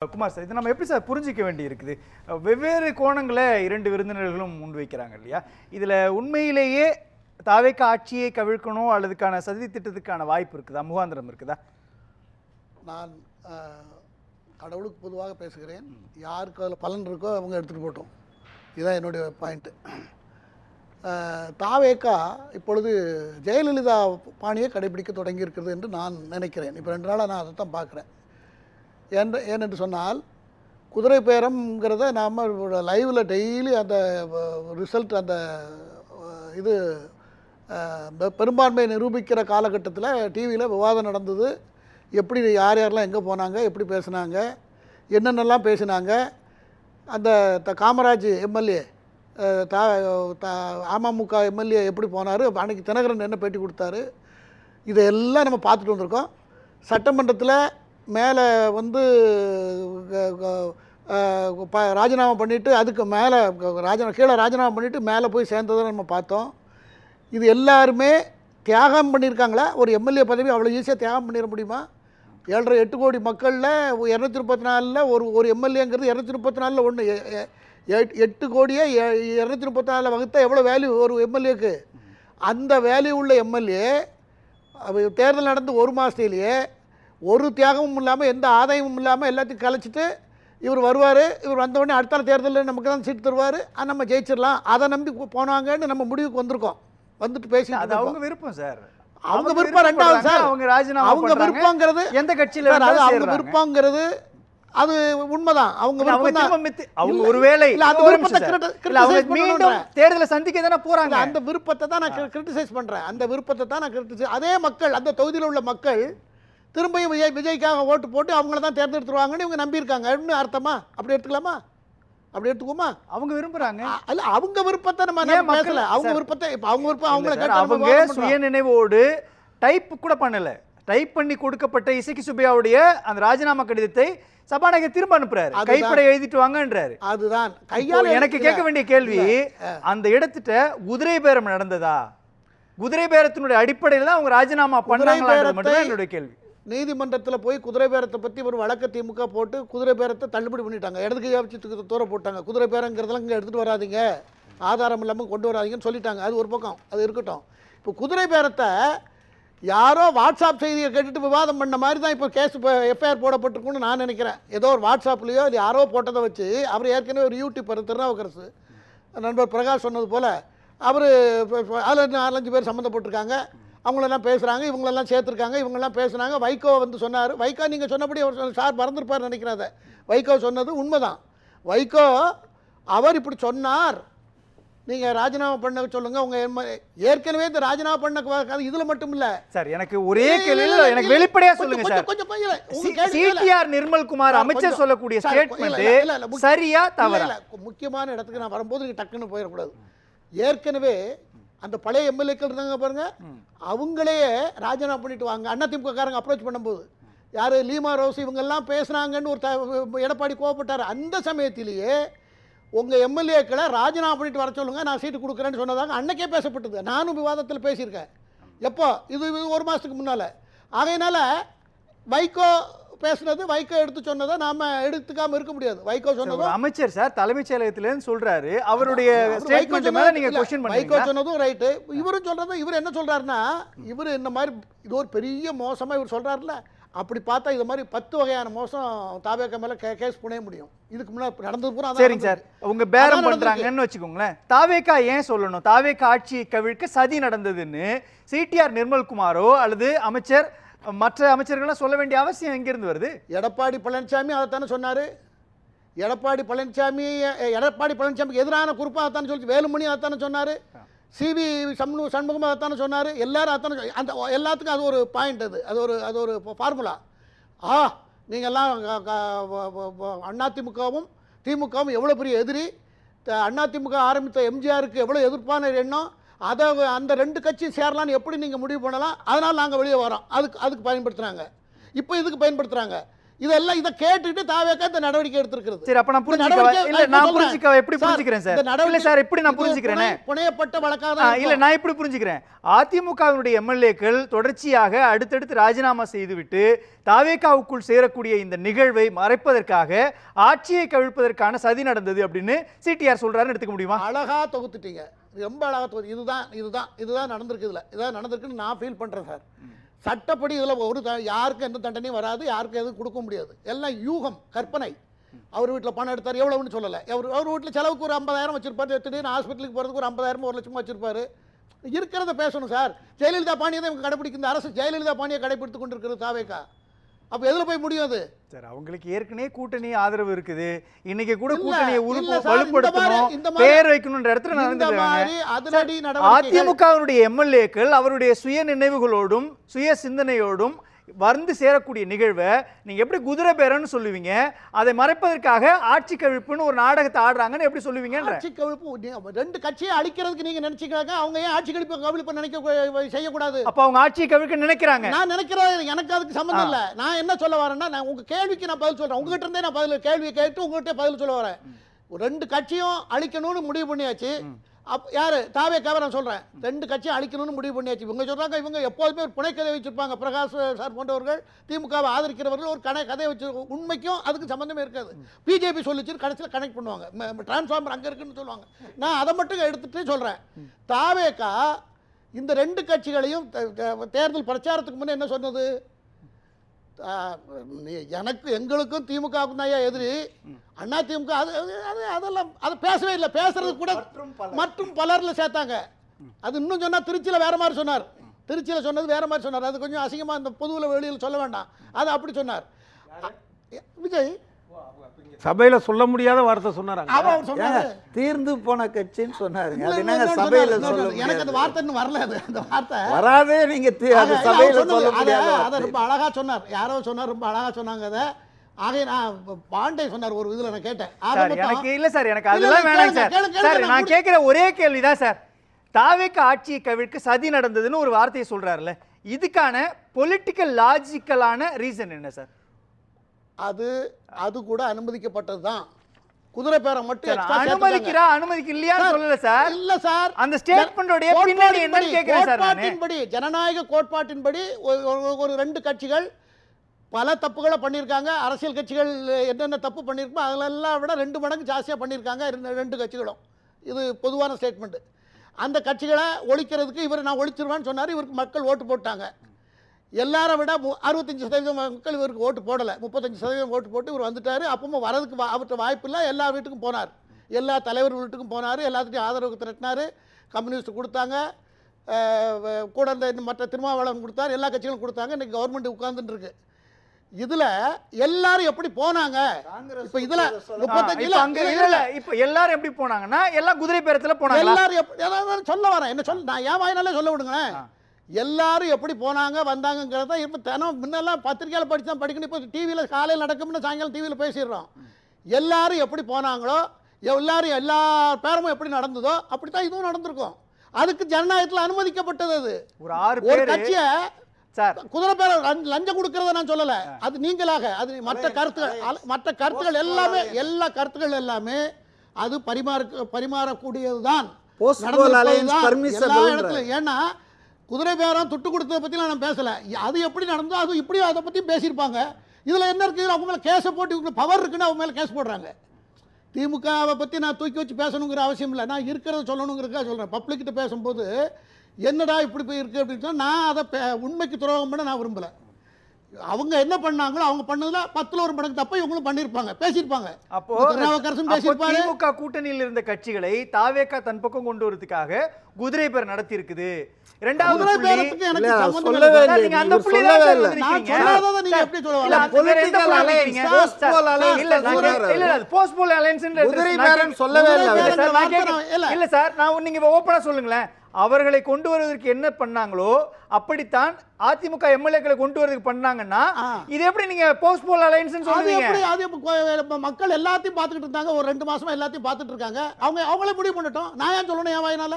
Kumar sir, இதை நம்ம எப்படி சார் புரிஞ்சிக்க வேண்டி இருக்குது? வெவ்வேறு கோணங்களை இரண்டு விருந்தினர்களும் முன்வைக்கிறாங்க இல்லையா? இதில் உண்மையிலேயே தாவேக்கா ஆட்சியை கவிழ்க்கணும் அல்லதுக்கான சதி திட்டத்துக்கான வாய்ப்பு இருக்குதா, முகாந்திரம் இருக்குதா? நான் கடவுளுக்கு பொதுவாக பேசுகிறேன். யாருக்கு அதில் பலன் இருக்கோ அவங்க எடுத்துகிட்டு போட்டோம். இதுதான் என்னுடைய பாயிண்ட்டு. தாவேக்கா இப்பொழுது ஜெயலலிதா பாணியை கடைபிடிக்க தொடங்கி இருக்கிறது என்று நான் நினைக்கிறேன். இப்போ 2 நாளாக நான் அதை தான் பார்க்குறேன். ஏனென்று சொன்னால் குதிரை பேரம்ங்கிறத நாம் லைவில் டெய்லி அந்த ரிசல்ட் அந்த இது பெரும்பான்மையை நிரூபிக்கிற காலகட்டத்தில் டிவியில் விவாதம் நடந்தது. எப்படி யார் யாரெல்லாம் எங்கே போனாங்க, எப்படி பேசுனாங்க, என்னென்னலாம் பேசினாங்க. அந்த காமராஜ் எம்எல்ஏ அமமுக எம்எல்ஏ எப்படி போனார், அன்றைக்கி தினகரன் என்ன பேட்டி கொடுத்தாரு, இதையெல்லாம் நம்ம பார்த்துட்டு வந்திருக்கோம். சட்டமன்றத்தில் மேலே வந்து ராஜினாமா பண்ணிவிட்டு அதுக்கு மேலே கீழே ராஜினாமா பண்ணிவிட்டு மேலே போய் சேர்ந்ததை நம்ம பார்த்தோம். இது எல்லாருமே தியாகம் பண்ணியிருக்காங்களா? ஒரு எம்எல்ஏ பதவி அவ்வளோ ஈஸியாக தியாகம் பண்ணிட முடியுமா? 7.5-8 கோடி மக்களில் 234 ஒரு எம்எல்ஏங்கிறது 234 ஒன்று. 8 கோடியே 234 வகுத்தா எவ்வளோ வேல்யூ ஒரு எம்எல்ஏக்கு? அந்த வேல்யூ உள்ள எம்எல்ஏ தேர்தல் நடந்து 1 மாதத்துலேயே ஒரு தியாகமும் இல்லாமல் எந்த ஆதாயமும் இல்லாமல் எல்லாத்தையும் கலைச்சிட்டு இவர் வருவார். இவர் வந்தவுடனே அடுத்த தேர்தலில் நமக்கு தான் சீட் தருவார், நம்ம ஜெயிச்சிடலாம், அதை நம்பி போனாங்கன்னு நம்ம முடிவுக்கு வந்திருக்கோம். வந்துட்டு பேசி அது அவங்க விருப்பம் சார். அவங்க விருப்பம் ரெண்டாவது சார். அவங்க விருப்பங்கிறது எந்த கட்சியில் அவங்க விருப்பங்கிறது அது உண்மைதான். அவங்க அவங்க ஒருவேளை தேர்தலை சந்திக்க தானே போறாங்க. அந்த விருப்பத்தை தான் நான் கிரிட்டிசைஸ் பண்றேன். அந்த விருப்பத்தை தான் நான் கிரிட்டிசைஸ். அதே மக்கள், அந்த தொகுதியில் உள்ள மக்கள் திரும்பியும் விஜய்க்காக ஓட்டு போட்டு அவங்கள தான் தேர்ந்தெடுத்துருவாங்கன்னு இவங்க நம்பியிருக்காங்க. அர்த்தமா? அப்படி எடுத்துக்கலாமா? அப்படி எடுத்துக்குமா? அவங்க விரும்புறாங்க. அல்ல, அவங்க விருப்பத்தை நம்ம பேசல. அவங்க விருப்பத்தை இப்ப அவங்க விருப்பம் அவங்க சுய நினைவோடு டைப் கூட பண்ணல. டைப் பண்ணி கொடுக்கப்பட்ட இசக்கி சுப்பையாவுடைய அந்த ராஜினாமா கடிதத்தை சபாநாயகர் திரும்ப அனுப்புறாரு. கைப்பட எழுதிட்டு வாங்கன்றாரு. அதுதான் கையால. எனக்கு கேட்க வேண்டிய கேள்வி, அந்த இடத்துல குதிரை பேரம் நடந்ததா? குதிரை பேரத்தினுடைய அடிப்படையில் தான் அவங்க ராஜினாமா பண்ணாங்களான்றது மட்டும் என்னுடைய கேள்வி. நீதிமன்றத்தில் போய் குதிரை பேரத்தை பற்றி ஒரு வழக்க திமுக போட்டு குதிரை பேரத்தை தள்ளுபடி பண்ணிட்டாங்க. இடது கையாட்சி தூர போட்டாங்க. குதிரை பேரங்கிறதெல்லாம் இங்கே எடுத்துகிட்டு வராதிங்க, ஆதாரம் இல்லாமல் கொண்டு வராதிங்கன்னு சொல்லிட்டாங்க. அது ஒரு பக்கம், அது இருக்கட்டும். இப்போ குதிரை பேரத்தை யாரோ வாட்ஸ்அப் செய்தியை கேட்டுட்டு விவாதம் பண்ண மாதிரி தான் இப்போ கேஸ் எஃப்ஐஆர் போடப்பட்டிருக்குன்னு நான் நினைக்கிறேன். ஏதோ ஒரு வாட்ஸ்அப்லேயோ இல்லை யாரோ போட்டதை வச்சு அவர் ஏற்கனவே ஒரு யூடியூபர் திருநாவுக்கரசு நண்பர் பிரகாஷ் சொன்னது போல் அவர் அதில் 4-5 பேர் சம்மந்தப்பட்டிருக்காங்க. அவங்களெல்லாம் பேசுகிறாங்க, இவங்களெல்லாம் சேர்த்துருக்காங்க, இவங்கெல்லாம் பேசுனாங்க. வைகோ வந்து சொன்னார். வைகோ நீங்கள் சொன்னபடி அவர் சார் மறந்துருப்பார் நினைக்கிறத. வைகோ சொன்னது உண்மைதான். வைகோ அவர் இப்படி சொன்னார், நீங்கள் ராஜினாமா பண்ண சொல்லுங்கள். உங்க ஏற்கனவே இந்த ராஜினாமா பண்ண இதில் மட்டும் இல்லை சார். எனக்கு ஒரே கேள்வி, எனக்கு வெளிப்படையா சொல்லுங்க சார். சிடிஆர் நிர்மல்குமார் அமைச்சர் சொல்லக்கூடிய ஸ்டேட்மெண்ட் சரியா தவறா? முக்கியமான இடத்துக்கு நான் வரும்போது நீங்கள் டக்குன்னு போயிடக்கூடாது. ஏற்கனவே அந்த பழைய எம்எல்ஏக்கள் இருந்தாங்க பாருங்க, அவங்களே ராஜினாமா பண்ணிட்டு வாங்க அதிமுக காரங்க அப்ரோச் பண்ணும்போது யார் லீமா ரோஸ் இவங்கெல்லாம் பேசுனாங்கன்னு ஒரு எடப்பாடி கோவப்பட்டார். அந்த சமயத்திலேயே உங்கள் எம்எல்ஏக்களை ராஜினாமா பண்ணிட்டு வர சொல்லுங்க, நான் சீட்டு கொடுக்குறேன்னு சொன்னதாக அன்னைக்கே பேசப்பட்டது. நானும் விவாதத்தில் பேசியிருக்கேன். எப்போ? இது 1 மாதத்துக்கு முன்னால். ஆகையினால வைகோ பேசுனது, வைகோ எடுத்து சொன்னதை நாம எடுத்துக்காம இருக்க முடியாது. வைகோ சொன்னது அமைச்சர் சார் தலைமைச் செயலகத்திலேருந்து சொல்றாரு. அவருடைய ஸ்டேட்மென்ட் மேல நீங்க क्वेश्चन பண்ணுங்க. வைகோ சொன்னதும் ரைட்டு, இவரும் சொல்றது. இவர் என்ன சொல்றாருன்னா, இவர் இந்த மாதிரி இது ஒரு பெரிய மோசமா இவர் சொல்றாருல, அப்படி பார்த்தா இது மாதிரி 10 வகையான மோசம் தாவேக்கா மேல கேஸ் புனைய முடியும். இதுக்கு முன்னாடி நடந்தது பூரா. சரிங்க சார், அவங்க பேரம் பண்றாங்கன்னு வச்சுக்கோங்களேன். தாவேக்கா ஏன் சொல்லணும் தாவேக்கா ஆட்சியை கவிழ்க்க சதி நடந்ததுன்னு சிடிஆர் நிர்மல்குமாரோ அல்லது மற்ற அமைச்சர்கள்லாம் சொல்ல வேண்டிய அவசியம் எங்கிருந்து வருது? எடப்பாடி பழனிசாமி அதைத்தானே சொன்னார். எடப்பாடி பழனிசாமிக்கு எதிரான குறிப்பாக அதைத்தானே சொல்லி, வேலுமணி அதைத்தானே சொன்னார், சிவி சண்முகம் அதைத்தானே சொன்னார், எல்லாரும் அதைத்தானே. அந்த எல்லாத்துக்கும் அது ஒரு பாயிண்ட், அது ஒரு ஃபார்முலா. நீங்கள்லாம் அதிமுகவும் திமுகவும் எவ்வளோ பெரிய எதிரி, அதிமுக ஆரம்பித்த எம்ஜிஆருக்கு எவ்வளோ எதிர்ப்பான எண்ணம், அதை அந்த 2 கட்சியும் சேரலான்னு எப்படி நீங்கள் முடிவு பண்ணலாம், அதனால் நாங்கள் வெளியே வரோம். அதுக்கு பயன்படுத்துகிறாங்க. இப்போ இதுக்கு பயன்படுத்துகிறாங்க. இதெல்லாம் இதை கேட்டுட்டு தாவேக்கா இந்த நடவடிக்கை எடுத்திருக்கிறது. சரி, அப்ப நான் புரிஞ்சுக்கவா எப்படி புரிஞ்சுக்கிறேன் சார்? இல்ல சார், எப்படி நான் புரிஞ்சுக்கிறேன்? புனையப்பட்ட வழக்காக இல்ல, நான் எப்படி புரிஞ்சுக்கிறேன்? அதிமுகவினுடைய எம்எல்ஏக்கள் தொடர்ச்சியாக அடுத்தடுத்து ராஜினாமா செய்துவிட்டு தாவேக்காவுக்குள் சேரக்கூடிய இந்த நிகழ்வை மறைப்பதற்காக ஆட்சியை கவிழ்ப்பதற்கான சதி நடந்தது அப்படின்னு சிடிஆர் சொல்றாருன்னு எடுத்துக்க முடியுமா? அழகா தொகுத்துட்டீங்க, ரொம்ப அழகா தொகுத்து. இதுதான் நடந்திருக்கு. இதுதான் நடந்திருக்குன்னு நான் ஃபீல் பண்றேன் சார். சட்டப்படி இதில் ஒரு யாருக்கும் எந்த தண்டனையும் வராது, யாருக்கும் எதுவும் கொடுக்க முடியாது. எல்லாம் யூகம், கற்பனை. அவர் வீட்டில் பணம் எடுத்தார், எவ்வளவுன்னு சொல்லலை. அவர் வீட்டில் செலவுக்கு ஒரு 50,000 வச்சிருப்பாரு, திடீர்னு ஹாஸ்பிட்டலுக்கு போகிறதுக்கு ஒரு 50,000 1 லட்சம் வச்சிருப்பாரு. இருக்கிறத பேசணும் சார். ஜெயலலிதா பாணியை தான் இவங்க கடைப்பிடிக்கும். இந்த அரசு ஜெயலலிதா பாணியை கடைப்பிடித்து கொண்டு இருக்கிறது தாவேக்கா. அப்போ எதில் போய் முடியும் அது? சார், அவங்களுக்கு ஏற்கனவே கூட்டணி ஆதரவு இருக்குது. இன்னைக்கு கூட கூட்டணியை வலுப்படுத்தணும், பேர் வைக்கணும்ன்ற இடத்துல நடந்துருக்காங்க. அதிமுகவினுடைய எம்எல்ஏக்கள் அவருடைய சுய நினைவுகளோடும் சுய சிந்தனையோடும் வந்து சேரக்கூடிய நிகழ்வை நீங்க எப்படி குதிரை பேரன்னு சொல்லுவீங்க? அதை மறைப்பதற்காக ஆட்சி கவிழ்ப்புன்னு ஒரு நாடகத்தை ஆடுறாங்கன்னு எப்படி சொல்லுவீங்க? ஆட்சி கவிழ்ப்பு ரெண்டு கட்சியை அழிக்கிறதுக்கு நீங்க நினைச்சுக்கிறாங்க. அவங்க ஏன் ஆட்சி கவிழ்ப்பு நினைக்க செய்யக்கூடாது? அப்ப அவங்க ஆட்சியை கவிழ்க்க நினைக்கிறாங்க. நான் நினைக்கிறேன், எனக்கு அதுக்கு சம்பந்தம் இல்லை. நான் என்ன சொல்ல வரேன்னா, நான் உங்க கேள்விக்கு நான் பதில் சொல்றேன். உங்ககிட்ட இருந்தே நான் கேள்வியை கேட்டு உங்ககிட்ட பதில் சொல்ல வரேன். ரெண்டு கட்சியும் அழிக்கணும்னு முடிவு பண்ணியாச்சு. யாரு? தாவேக்காவை நான் சொல்றேன். ரெண்டு கட்சியும் அழிக்கணும்னு முடிவு பண்ணியாச்சு. இவங்க சொல்றாங்க, இவங்க எப்போதுமே ஒரு புனைக்கதை வச்சிருப்பாங்க. பிரகாஷ் சார் போன்றவர்கள், திமுகவை ஆதரிக்கிறவர்கள் ஒரு கதையை வச்சு, உண்மைக்கும் அதுக்கு சம்பந்தமே இருக்காது. பிஜேபி சொல்லிச்சு, கடைசியில் கனெக்ட் பண்ணுவாங்க. டிரான்ஸ்ஃபார்மர் அங்கே இருக்குன்னு சொல்லுவாங்க. நான் அதை மட்டும் எடுத்துட்டு சொல்றேன். தாவேக்கா இந்த ரெண்டு கட்சிகளையும் தேர்தல் பிரச்சாரத்துக்கு முன்னே என்ன சொன்னது? எங்களுக்கும் திமுகவுக்கும் தான் எதிரி. அண்ணா திமுக அதெல்லாம் அதை பேசவே இல்லை. பேசுறது கூட மற்றும் பலர்ல சேர்த்தாங்க. அது இன்னும் சொன்னா திருச்சியில் வேற மாதிரி சொன்னார். திருச்சியில் சொன்னது வேற மாதிரி சொன்னார். அது கொஞ்சம் அசிங்கமா இந்த பொதுவில் வெளியில் சொல்ல வேண்டாம். அது அப்படி சொன்னார் விஜய். சபையில சொல்ல முடியாத வார்த்தை சொன்னாங்க. தீர்ந்து போன கட்சின்னு சொன்னாருங்க. அது என்னங்க சபையில சொல்ல? எனக்கு அந்த வார்த்தை இன்னும் வரல. அந்த வார்த்தை வராதே. நீங்க சபையில சொல்ல முடியாத அதை ரொம்ப அழகா சொன்னார். யாரோ சொன்னார், ரொம்ப அழகா சொன்னாங்க அதை. ஆக நான் பாண்டே சொன்னார் ஒரு இதுல, நான் கேட்டேன். எனக்கு இல்ல சார், எனக்கு அதெல்லாம் வேணாம் சார். நான் கேட்கிற ஒரே கேள்விதான் சார். தாவேக்கா ஆட்சியை கவிழ்க்க சதி நடந்ததுன்னு ஒரு வார்த்தையை சொல்றாருல்ல, இதுக்கான பொலிட்டிக்கல் லாஜிக்கலான ரீசன் என்ன சார்? அது கூட அனுமதிக்கப்பட்டது தான். குதிரை பேரம் மட்டும் அனுமதிக்கலையா சொல்லல சார். இல்ல சார், அந்த ஸ்டேட்மெண்டோட பின்னணி என்னன்னு கேக்குறேன் சார். கோட்பாட்டின்படி, ஜனநாயக கோட்பாட்டின்படி ஒரு ரெண்டு கட்சிகள் பல தப்புகளை பண்ணியிருக்காங்க. அரசியல் கட்சிகள் என்னென்ன தப்பு பண்ணியிருக்கோ அதெல்லாம் விட 2 மடங்கு ஜாஸ்தியாக பண்ணியிருக்காங்க ரெண்டு கட்சிகளும். இது பொதுவான ஸ்டேட்மெண்ட். அந்த கட்சிகளை ஒழிக்கிறதுக்கு இவர் நான் ஒழிச்சிருவேன்னு சொன்னார். இவருக்கு மக்கள் ஓட்டு போட்டாங்க. எல்லாரும் விட 65% மக்கள் இவருக்கு ஓட்டு போடலை. 35% ஓட்டு போட்டு இவர் வந்துட்டார். அப்பவும் வரதுக்கு அவர்கிட்ட வாய்ப்பு இல்லை. எல்லா வீட்டுக்கும் போனார், எல்லா தலைவர் வீட்டுக்கும் போனார், எல்லாத்துட்டையும் ஆதரவு திரட்டினார். கம்யூனிஸ்ட் கொடுத்தாங்க, கூட இருந்த மற்ற திருமாவளவன் கொடுத்தார், எல்லா கட்சிகளும் கொடுத்தாங்க. இன்னைக்கு கவர்மெண்ட் உட்கார்ந்துட்டு இருக்கு. இதுல எல்லாரும் எப்படி போனாங்க? இப்ப இதுல 35 இப்ப எல்லாரும் எப்படி போனாங்கன்னா எல்லாம் குதிரை பேரத்துல போனாங்க. எல்லாரும் சொல்ல வரேன், என்ன சொல்ல, நான் ஏன் வாயினாலே சொல்ல விடுங்களேன். எல்லாரும் எப்படி போனாங்க வந்தாங்கிறத இப்போ தினம் முன்னெல்லாம் பத்திரிக்கையில் படித்து தான் படிக்கணும். இப்போ டிவியில் காலையில் நடக்கும்னு சாயங்காலம் டிவியில் பேசிடுறோம். எல்லாரும் எப்படி போனாங்களோ, எல்லாரும் எல்லா பேரமும் எப்படி நடந்ததோ அப்படி தான் இதுவும் நடந்திருக்கும். அதுக்கு ஜனநாயகத்தில் அனுமதிக்கப்பட்டது. அது ஒரு கட்சியை குதிரை பேர லஞ்சம் கொடுக்கறத நான் சொல்லல. அது நீங்களாக அது மற்ற கருத்துக்கள் எல்லாமே, எல்லா கருத்துக்கள் எல்லாமே அது பரிமாறக்கூடியதுதான். ஏன்னா குதிரை பேரம் துட்டு கொடுத்ததை பற்றிலாம் நான் பேசலை. அது எப்படி நடந்தோ அது இப்படி அதை பற்றியும் பேசியிருப்பாங்க. இதில் என்ன இருக்குது? அவங்க மேலே கேஸை போட்டு இவங்க பவர் இருக்குன்னு அவங்க மேலே கேஸ் போடுறாங்க. திமுகவை பற்றி நான் தூக்கி வச்சு பேசணுங்கிற அவசியம் இல்லை. நான் இருக்கிறத சொல்லணுங்கிறதுக்காக சொல்கிறேன். பப்ளிக்கிட்ட பேசும்போது என்னடா இப்படி போய் இருக்குது அப்படின்னு சொன்னால் நான் அதை உண்மைக்கு துரோகம் பண்ண நான் விரும்பலை. அவங்க என்ன பண்ணாங்களோ அவங்க பண்ணதுல 10ல் 1 மடங்கு தப்ப இவங்களும் பண்ணிருப்பாங்க, பேசியிருப்பாங்க. அப்போ திமுக கூட்டணியில் இருந்த கட்சிகளை தாவேக்கா தன் பக்கம் கொண்டு வரதுக்காக குதிரை பேர் நடத்தி இருக்குது. இரண்டாவது பேரத்துக்கு எனக்கு சம்பந்தம் இல்ல. நீங்க அந்த புள்ளி தான் சொல்றீங்க. நான் சொன்னத நீங்க எப்படி சொல்லுவீங்க? பொலிட்டிக்கல் அலையன்ஸ், போஸ்ட் போல் அலையன்ஸ். இல்ல அது போஸ்ட் போல் அலையன்ஸ்ன்ற குதிரை பேரன் சொல்லவே இல்ல சார். நான் கேக்குறேன். இல்ல சார், நான் நீங்க ஓபனா சொல்லுங்களேன். அவர்களை கொண்டு வருவதற்கு என்ன பண்ணாங்களோ அப்படித்தான் அதிமுக எம்எல்ஏக்களை கொண்டு வரதுக்கு பண்ணாங்கன்னா இது எப்படி நீங்க போஸ்ட் போல் அலையன்ஸ் அது சொல்றீங்க? எப்படி அது மக்கள் எல்லாத்தையும் பார்த்துக்கிட்டு இருந்தாங்க, ஒரு 2 மாசமா எல்லாத்தையும் பார்த்துட்டு இருக்காங்க. அவங்களே முடிவு பண்ணட்டும். நான் ஏன் சொல்லணும் என் வாயினால?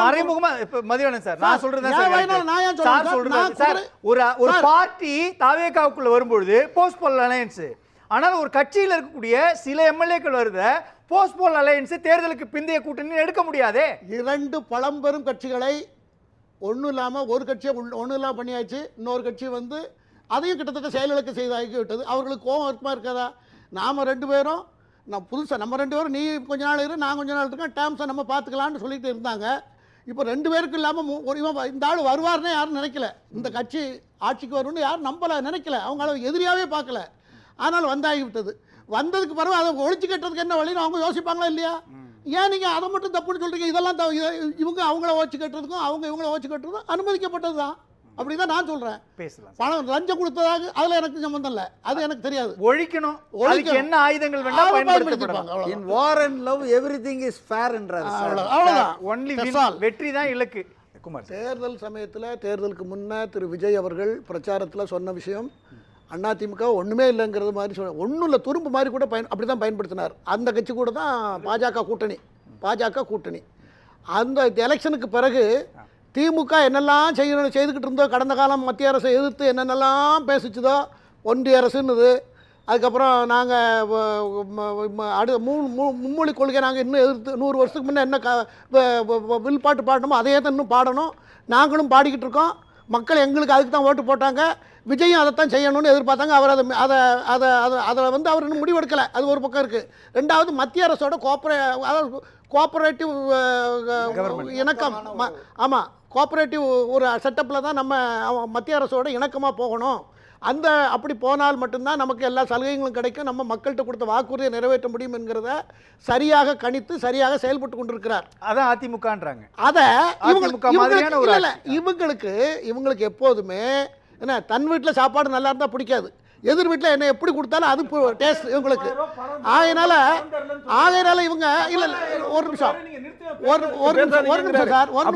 மறைமுகமா இப்ப மதியானம் சார் நான் சொல்றது ஒரு பார்ட்டி தாவேகாவுக்குள்ள வரும்பொழுது போஸ்ட் போல் அலையன்ஸ், ஆனால் ஒரு கட்சியில் இருக்கக்கூடிய சில எம்எல்ஏக்கள் வருத போஸ்ட் போல் அலையன்ஸ் தேர்தலுக்கு பிந்தைய கூட்டணி எடுக்க முடியாதே. 2 பழம்பெரும் கட்சிகளை ஒன்றும் இல்லாமல் ஒரு கட்சியை ஒன்றும் இல்லாமல் பண்ணியாச்சு. இன்னொரு கட்சி வந்து அதையும் கிட்டத்தட்ட செயலிழக்க செய்தாக்கி விட்டது. அவர்களுக்கு கோபம் இருக்குமா இருக்காதா? நாம் 2 பேரும் நான் புதுசாக நம்ம 2 பேரும் நீ கொஞ்ச நாள் இரு நான் கொஞ்ச நாள் இருக்கேன் டேர்ம்ஸை நம்ம பார்த்துக்கலான்னு சொல்லிட்டு இருந்தாங்க. இப்போ 2 பேருக்கு இல்லாமல் இந்த ஆள் வருவார்னே யாரும் நினைக்கல. இந்த கட்சி ஆட்சிக்கு வரும்னு யாரும் நம்பலை, நினைக்கல. அவங்க எதிரியாகவே பார்க்கல. ஆனால் வந்தாகி விட்டது. வந்ததுக்கு பிறகு அதை ஒழிச்சு கட்டுறதுக்கு என்ன வழின்னு அவங்க யோசிப்பாங்களா இல்லையா? ஏன் நீங்கள் அதை மட்டும் தப்புன்னு சொல்கிறீங்க? இதெல்லாம் இவங்க அவங்கள ஓச்சு கட்டுறதுக்கும் அவங்க இவங்கள ஓச்சு கட்டுறதும் அனுமதிக்கப்பட்டது தான். அப்படி தான் நான் சொல்கிறேன். பேசலாம். பணம் லஞ்சம் கொடுத்ததாக அதில் எனக்கு சம்பந்தம் இல்லை, அது எனக்கு தெரியாது. ஒழிக்கணும், என்ன ஆயுதங்கள் வேணா பயன்படுத்திப்பாங்க. In war and love everything is fair என்றார். அவ்வளவுதான். ஒன்லி வெற்றி தான் இலக்கு. குமார், தேர்தல் சமயத்தில் தேர்தலுக்கு முன்னே திரு விஜய் அவர்கள் பிரச்சாரத்தில் சொன்ன விஷயம் அதிமுக ஒன்றுமே இல்லைங்கிறது மாதிரி சொன்ன, ஒன்றும் இல்லை துரும்பு மாதிரி கூட அப்படி தான் பயன்படுத்தினார். அந்த கட்சி கூட தான் பாஜக கூட்டணி. அந்த எலெக்ஷனுக்கு பிறகு திமுக என்னெல்லாம் செய்துக்கிட்டு இருந்தோ, கடந்த காலம் மத்திய அரசை எதிர்த்து என்னென்னலாம் பேசிச்சதோ, ஒன்றிய அரசுன்னுது. அதுக்கப்புறம் நாங்கள் மும்மொழி கொள்கை நாங்கள் இன்னும் எதிர்த்து 100 வருஷத்துக்கு முன்னே என்ன வில் பாட்டு பாடணுமோ அதையே தான் இன்னும் பாடணும். நாங்களும் பாடிக்கிட்டு இருக்கோம். மக்கள் எங்களுக்கு அதுக்கு தான் ஓட்டு போட்டாங்க. விஜயும் அதைத்தான் செய்யணும்னு எதிர்பார்த்தாங்க. அவர் அதை வந்து அவர் இன்னும் முடிவெடுக்கலை. அது ஒரு பக்கம் இருக்குது. 2வது மத்திய அரசோட கோஆப்ரேட்டிவ் இணக்கம். ஆமாம், கோஆப்ரேட்டிவ் ஒரு செட்டப்பில் தான் நம்ம மத்திய அரசோட இணக்கமாக போகணும். அப்படி போனால் மட்டும்தான் நமக்கு எல்லா சலுகைகளும் கிடைக்கும், நம்ம மக்கள்கிட்ட கொடுத்த வாக்குறுதியை நிறைவேற்ற முடியும் என்கிறத சரியாக கணித்து சரியாக செயல்பட்டு கொண்டிருக்கிறார். அதான் அதிமுகன்றாங்க. அதை இவங்களுக்கு எப்போதுமே என்ன, தன் வீட்டில் சாப்பாடு நல்லா இருந்தால் பிடிக்காது, எதிர் வீட்டில் என்ன எப்படி கொடுத்தாலும் அது டேஸ்ட் இவங்களுக்கு. ஆகையினால இவங்க இல்ல ஒரு நிமிஷம் சார், ஒரு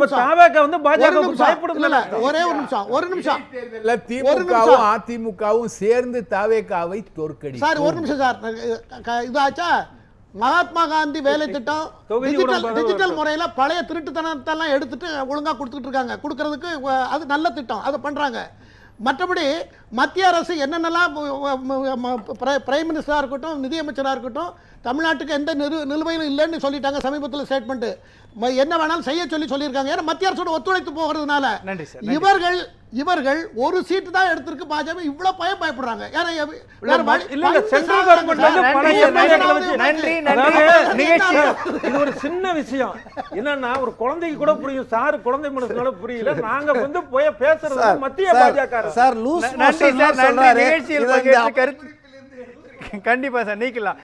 நிமிஷம் திமுகவும் அதிமுகவும் சேர்ந்து தாவேகாவை தோற்கடி சார். ஒரு நிமிஷம் சார், இதாச்சா மகாத்மா காந்தி வேலை திட்டம் டிஜிட்டல் முறையில் பழைய திருட்டுத்தனத்தெல்லாம் எடுத்துட்டு ஒழுங்கா கொடுத்துட்டு இருக்காங்க. கொடுக்கறதுக்கு அது நல்ல திட்டம், அதை பண்றாங்க. மற்றபடி மத்திய அரசு என்னென்னலாம் பிரைம் மினிஸ்டராக இருக்கட்டும், நிதியமைச்சராக இருக்கட்டும், தமிழ்நாட்டுக்கு எந்த நிலுவையிலும் இல்லைன்னு சொல்லிட்டாங்க சமீபத்தில் ஸ்டேட்மெண்ட். என்ன வேணாலும் செய்ய சொல்லியிருக்காங்க. ஏன்னா மத்திய அரசோட ஒத்துழைத்து போகிறதுனால இவர்கள் ஒரு சீட்டு தான் எடுத்திருக்கு. பாஜக இவ்வளவு பயப்படுறாங்க. இது ஒரு சின்ன விஷயம். என்னன்னா ஒரு குழந்தைக்கு கூட புரியும் சார், குழந்தை மனசுனால புரியல. நாங்க வந்து போய் பேசுறது மத்திய பாஜக சார். நிகழ்ச்சியில் கண்டிப்பா சார் நீக்கலாம்.